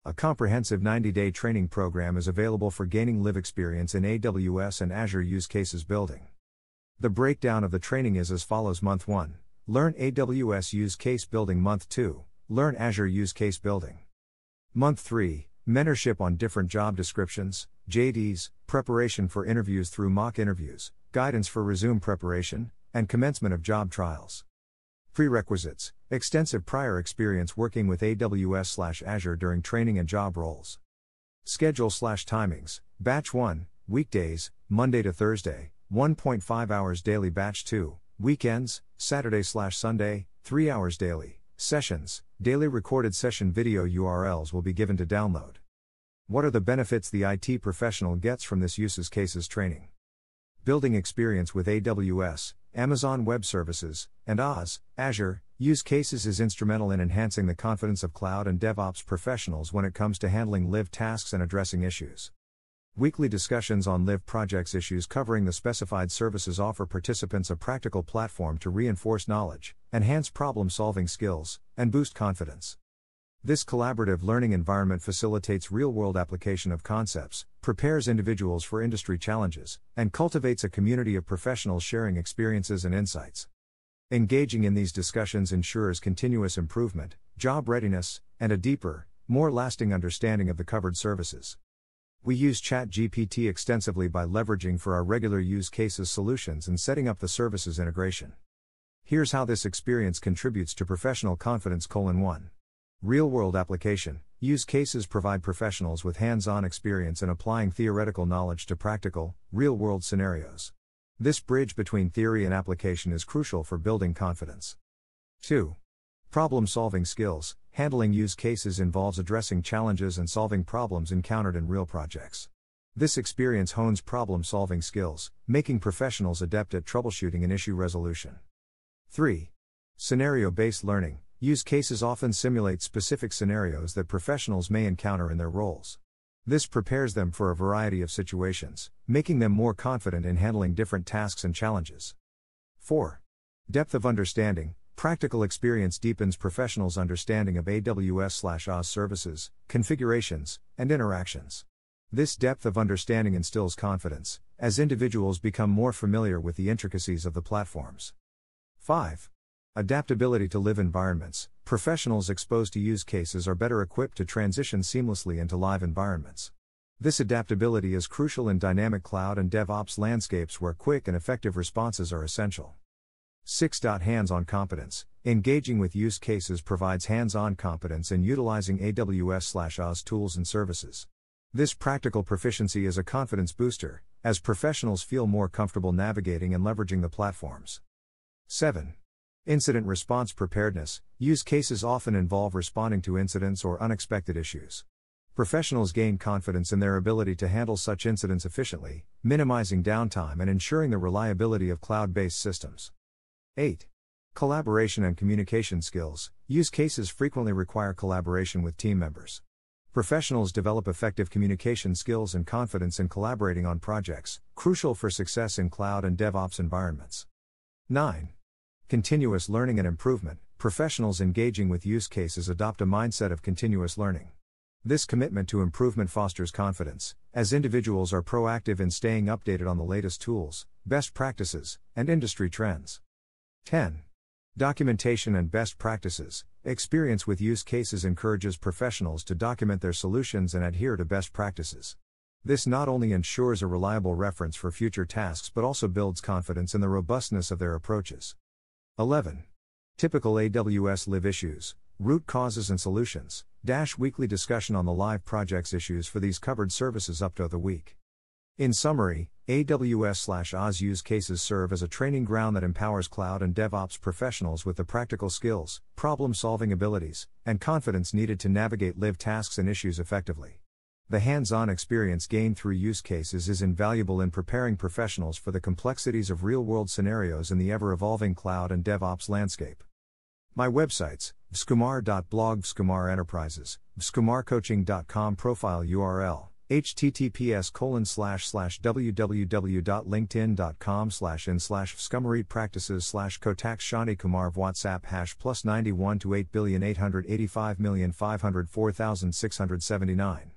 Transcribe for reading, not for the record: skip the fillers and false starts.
A comprehensive 90-day training program is available for gaining live experience in AWS and Azure use cases building. The breakdown of the training is as follows: Month 1, learn AWS use case building. Month 2, learn Azure use case building. Month 3, mentorship on different job descriptions, JDs, preparation for interviews through mock interviews, guidance for resume preparation, and commencement of job trials. Prerequisites: extensive prior experience working with AWS/Azure during training and job roles. Schedule/timings: Batch 1, weekdays, Monday to Thursday, 1.5 hours daily. Batch 2, weekends, Saturday/Sunday, 3 hours daily. Sessions: daily recorded session video URLs will be given to download. What are the benefits the IT professional gets from this use cases training? Building experience with AWS, Amazon Web Services, and Azure use cases is instrumental in enhancing the confidence of cloud and DevOps professionals when it comes to handling live tasks and addressing issues. Weekly discussions on live projects issues covering the specified services offer participants a practical platform to reinforce knowledge, enhance problem-solving skills, and boost confidence. This collaborative learning environment facilitates real-world application of concepts, prepares individuals for industry challenges, and cultivates a community of professionals sharing experiences and insights. Engaging in these discussions ensures continuous improvement, job readiness, and a deeper, more lasting understanding of the covered services. We use ChatGPT extensively by leveraging for our regular use cases solutions and setting up the services integration. Here's how this experience contributes to professional confidence: 1. Real-world application: use cases provide professionals with hands-on experience in applying theoretical knowledge to practical, real-world scenarios. This bridge between theory and application is crucial for building confidence. 2. Problem-solving skills: handling use cases involves addressing challenges and solving problems encountered in real projects. This experience hones problem-solving skills, making professionals adept at troubleshooting and issue resolution. 3. Scenario-based learning: use cases often simulate specific scenarios that professionals may encounter in their roles. This prepares them for a variety of situations, making them more confident in handling different tasks and challenges. 4. Depth of understanding: practical experience deepens professionals' understanding of AWS/Azure services, configurations, and interactions. This depth of understanding instills confidence, as individuals become more familiar with the intricacies of the platforms. 5. Adaptability to live environments: professionals exposed to use cases are better equipped to transition seamlessly into live environments. This adaptability is crucial in dynamic cloud and DevOps landscapes where quick and effective responses are essential. 6. Hands-on competence: engaging with use cases provides hands-on competence in utilizing AWS/Azure tools and services. This practical proficiency is a confidence booster, as professionals feel more comfortable navigating and leveraging the platforms. 7. Incident response preparedness: use cases often involve responding to incidents or unexpected issues. Professionals gain confidence in their ability to handle such incidents efficiently, minimizing downtime and ensuring the reliability of cloud-based systems. 8. Collaboration and communication skills: use cases frequently require collaboration with team members. Professionals develop effective communication skills and confidence in collaborating on projects, crucial for success in cloud and DevOps environments. 9. Continuous learning and improvement: professionals engaging with use cases adopt a mindset of continuous learning. This commitment to improvement fosters confidence, as individuals are proactive in staying updated on the latest tools, best practices, and industry trends. 10. Documentation and best practices: experience with use cases encourages professionals to document their solutions and adhere to best practices. This not only ensures a reliable reference for future tasks but also builds confidence in the robustness of their approaches. 11. Typical AWS live issues: root causes and solutions, weekly discussion on the live projects issues for these covered services up to the week. In summary, AWS/Azure use cases serve as a training ground that empowers cloud and DevOps professionals with the practical skills, problem-solving abilities, and confidence needed to navigate live tasks and issues effectively. The hands-on experience gained through use cases is invaluable in preparing professionals for the complexities of real-world scenarios in the ever-evolving cloud and DevOps landscape. My websites: vskumar.blog, Vskumar Enterprises, vskumarcoaching.com. Profile URL: https://www.linkedin.com/in/scummereatpractices/kotak Shani Kumar WhatsApp +91 to 8,885,504,679